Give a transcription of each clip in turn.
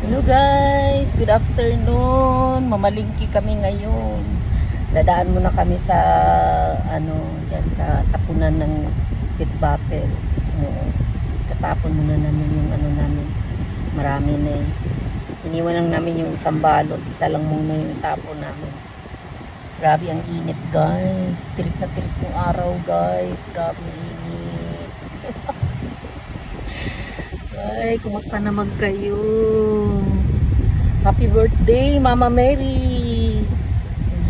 Hello guys, good afternoon. Mamalingki kami ngayon. Dadaan muna kami sa diyan sa tapunan ng pit bottle. Katapon muna namin yung namin. Marami na eh. Iniwan lang namin yung isang balot, isa lang muna yung tapon namin. Grabe ang init guys. Tirik na tirik yung araw guys. Grabe init. Ay, kumusta naman kayo? Happy birthday, Mama Mary!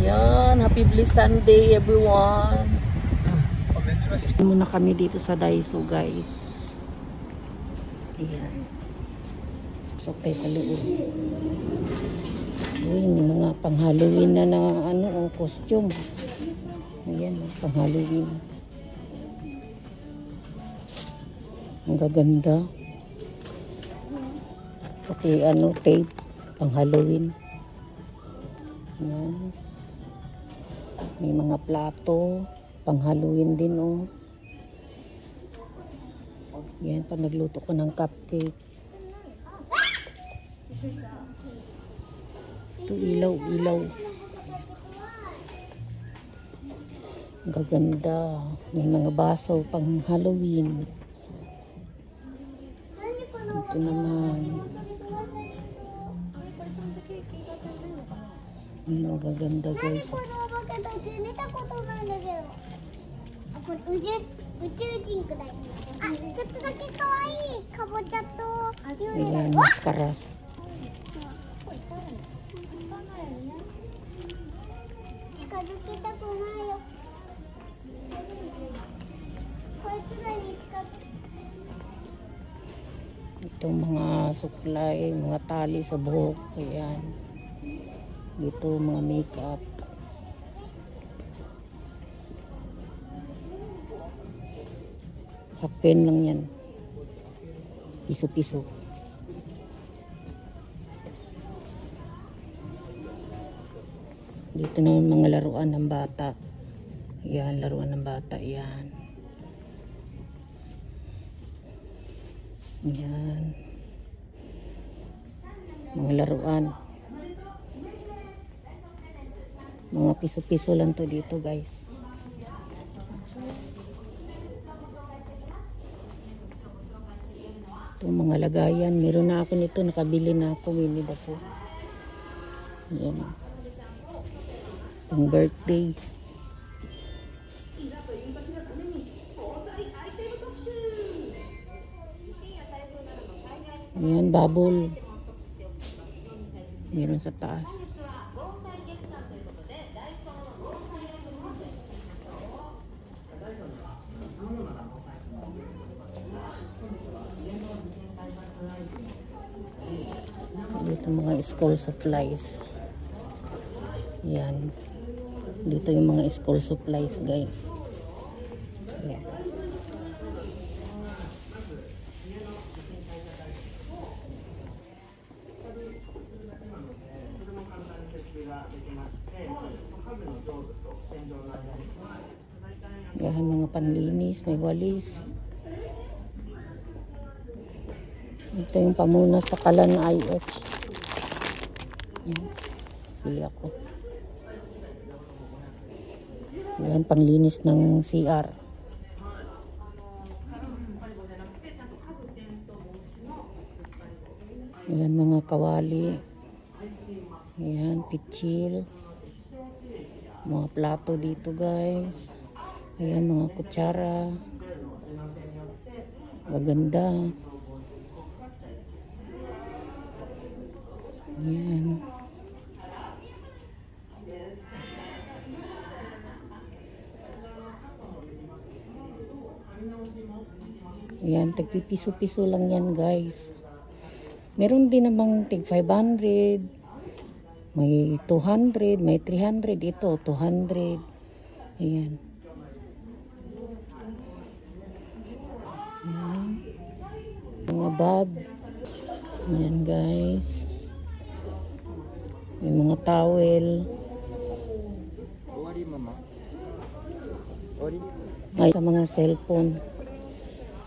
Ayan, happy blessed Sunday, everyone! Muna kami dito sa Daiso, guys. Ayan. So, tayo sa loob. Ayan, yung mga pang-Halloween na costume. Ayan, pang-Halloween. Ang gaganda. Pati tape pang Halloween. Ayan. May mga plato pang Halloween din oh. Yan, pag nagluto ko ng cupcake. Ito ilaw. Ang gaganda. May mga baso pang Halloween. Ito naman. Ang gaganda guys. Ito ayan, maskara. Itong mga supply, mga tali sa buhok. Ayan. Dito mga makeup. Hakpen lang yan. Piso-piso. Dito naman mga laruan ng bata. Ayan, laruan ng bata. Ayan. Ayan. Mga laruan. Mga piso-piso lang to dito guys. Itong mga lagayan. Meron na ako nito. Nakabili na ako. Winnie the Pooh. Ayan. Pang birthday. Ayan, bubble. Meron sa taas. Dito mga school supplies. Yan. Dito yung mga school supplies, guys. Yan. Yan, mga panlinis, may walis. Ito yung pamunas sa kalan na IH. Yan. Pili ako. Yan, panglinis ng CR. Yan, mga kawali. Yan, pitsil. Mga plato dito, guys. Ayan, mga kutsara. Gaganda. Ayan. Ayan, tagpipiso-piso lang yan guys. Meron din namang tig 500. May 200, may 300. Ito, 200. Ayan. Ayan. Mga bag. Ayan guys. May mga towel. Ay, sa mga cellphone.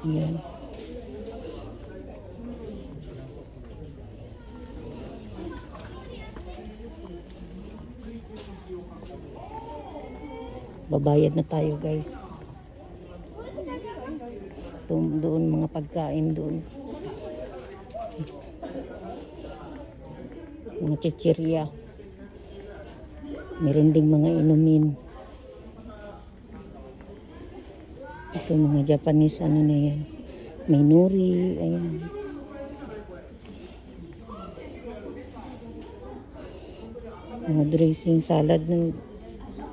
Ayan. Babayad na tayo guys. Doon mga pagkain doon. Mga chichirya. Meron ding mga inumin. Ito mga Japanese ano na yan. May nori. Ayan. Mga dressing.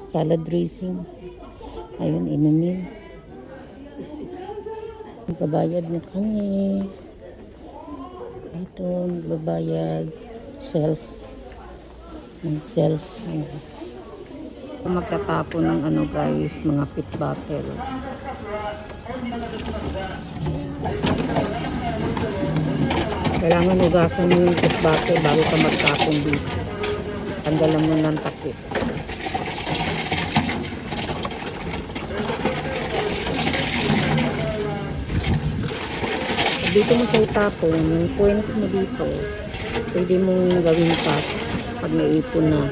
Salad dressing. Ayun, inumin. Nagbabayad na kami. Ito, nagbabayad. Self. Magtatapon ng ano guys, mga pit bottle. Kailangan ugasan mo yung pit bottle bago ka magtapon dito. Tanggalan mo ng takip. Dito mo sa itapon, yung coins mo dito, pwede mong gawin pack pag naipon na.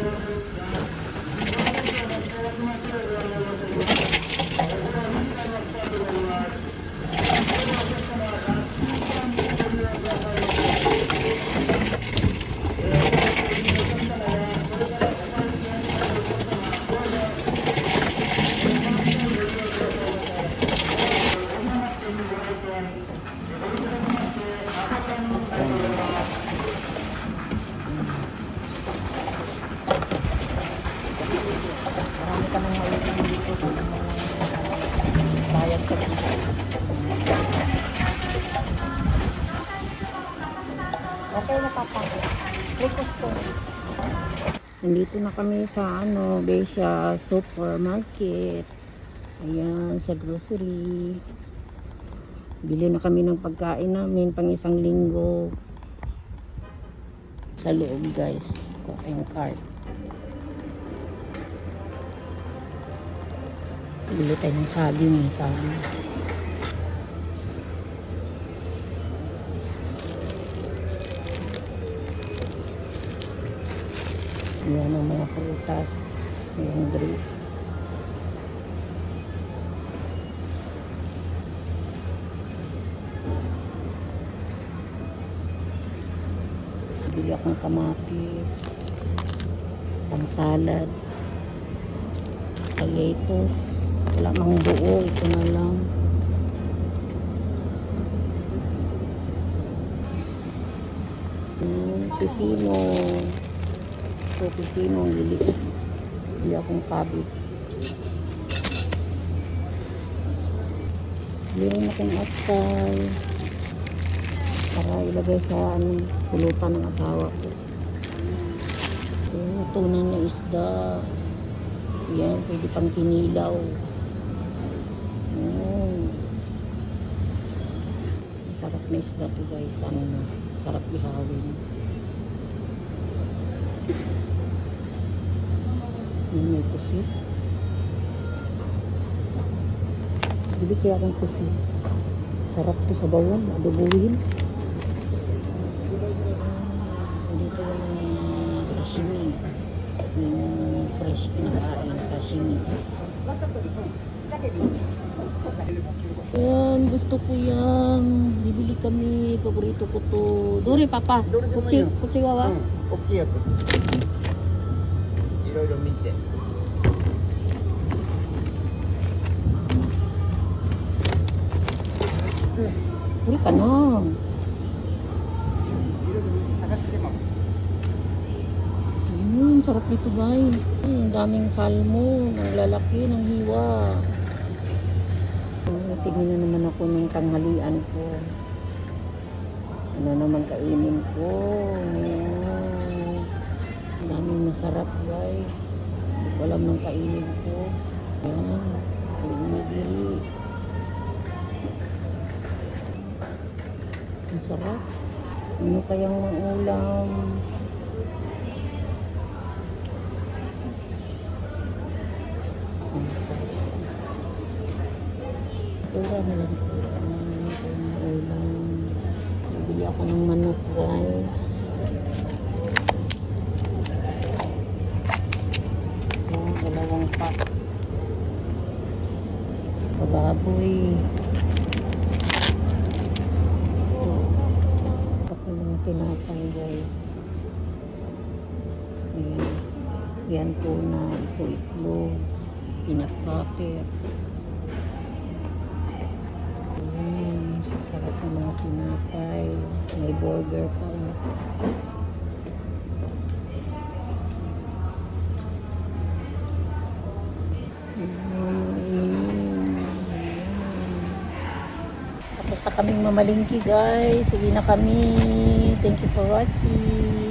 Marami ka nang maitin dito. Bayad ka dito. Okay na papa. Request ko. Nandito na kami sa Besia Supermarket. Ayan, sa grocery. Bili na kami ng pagkain namin pang isang linggo. Sa loob guys. Ito yung card. Bili tayo ng saging. Ayan ang mga prutas. Ayan grapes. Bili akong kamatis. Pang salad. Potatoes. Wala mang buo. Ito na lang. Pipino. Ito pipino. Liliit. Bili akong cabbage. Bili rin akong atsay. Para ilagay sa pulutan ng asawa ko. Tunan na isda. Yan, pwede pang kinilaw. Sarap na isda to guys. Sarap ihawin. Yan, may pusit. Bili kaya akong pusit. Sarap to sa bawang. Adobuhin. Dito yung sashimi. Yung fresh pinakain sashimi. Yan, gusto ko yan. Bibili kami. Paborito ko to. Dori, papa. Kuchi gawa? Okay, yatsu. Iroiro mite. Dori ka na. Sarap nito guys. Ang daming salmo. Ang lalaki ng hiwa. Tingin na naman ako ng tanghalian ko. Ano naman kainin ko. Ang daming masarap guys. Hindi ko alam ng kainin ko. Ayan. Pinigiri. Masarap. Ano kayang ulam? Ulam na lang po. Ulam. Bibili ako ng manok guys. Dalawang pack. baboy. Ako mga tinapay guys. Ayan. Yan tuna, ito itlog, peanut butter. Ayan, sarap ng mga tinapay. May burger pa. Tapos na kaming mamalingki guys. Uwi na kami. Thank you for watching.